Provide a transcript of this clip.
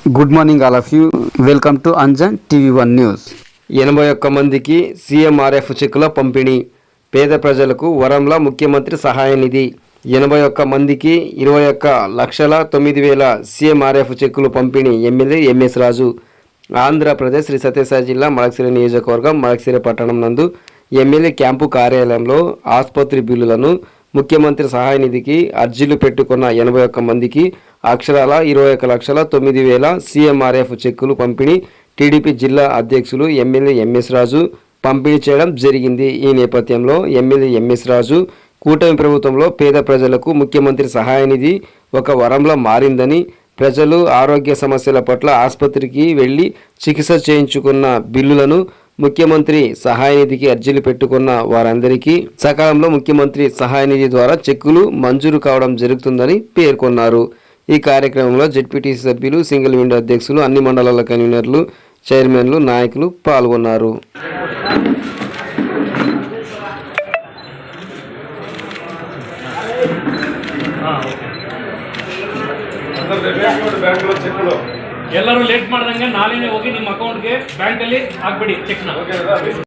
Good morning all of you. Welcome to Anjan TV1 news. 81 మందికి CMRF చెక్కుల పంపిణీ. పేద ప్రజలకు వరంలా ముఖ్యమంత్రి సహాయ నిధి. 81 మందికి 21,09,000 CMRF చెక్కులు పంపిణీ. ఎమ్మెల్యే ఎంఎస్ రాజు. ఆంధ్రప్రదేశ్ శ్రీ సత్యసాయి జిల్లా మడకశిర నియోజకవర్గం మడకశిర పట్టణం నందు ఎమ్మెల్యే క్యాంపు కార్యాలయంలో ఆసుపత్రి బిల్లులను ముఖ్యమంత్రి సహాయ నిధికి అర్జీలు పెట్టుకున్న 81 మందికి అక్షరాల 21,09,000 CMRF చెక్కులు పంపిణీ టీడీపీ జిల్లా అధ్యక్షులు ఎమ్మెల్యే ఎంఎస్ రాజు పంపిణీ చేయడం జరిగింది. ఈ నేపథ్యంలో ఎమ్మెల్యే ఎంఎస్ రాజు కూటమి ప్రభుత్వంలో పేద ప్రజలకు ముఖ్యమంత్రి సహాయ నిధి ఒక వరంలా మారిందని, ప్రజలు ఆరోగ్య సమస్యల పట్ల ఆసుపత్రికి వెళ్లి చికిత్స చేయించుకున్న బిల్లులను ముఖ్యమంత్రి సహాయ నిధికి అర్జీలు పెట్టుకున్న వారందరికీ సకాలంలో ముఖ్యమంత్రి సహాయ నిధి ద్వారా చెక్కులు మంజూరు కావడం జరుగుతుందని పేర్కొన్నారు. ఈ కార్యక్రమంలో జెడ్పీటీసీ సభ్యులు, సింగిల్ విండో అధ్యక్షులు, అన్ని మండలాల కన్వీనర్లు, చైర్మన్లు, నాయకులు పాల్గొన్నారు. ಎಲ್ಲರೂ ಲೇಟ್ ಮಾಡ್ದಂಗೆ ನಾಳೆನೇ ಹೋಗಿ ನಿಮ್ಮ ಅಕೌಂಟ್ಗೆ ಬ್ಯಾಂಕಲ್ಲಿ ಹಾಕ್ಬಿಡಿ ಚೆಕ್ನ.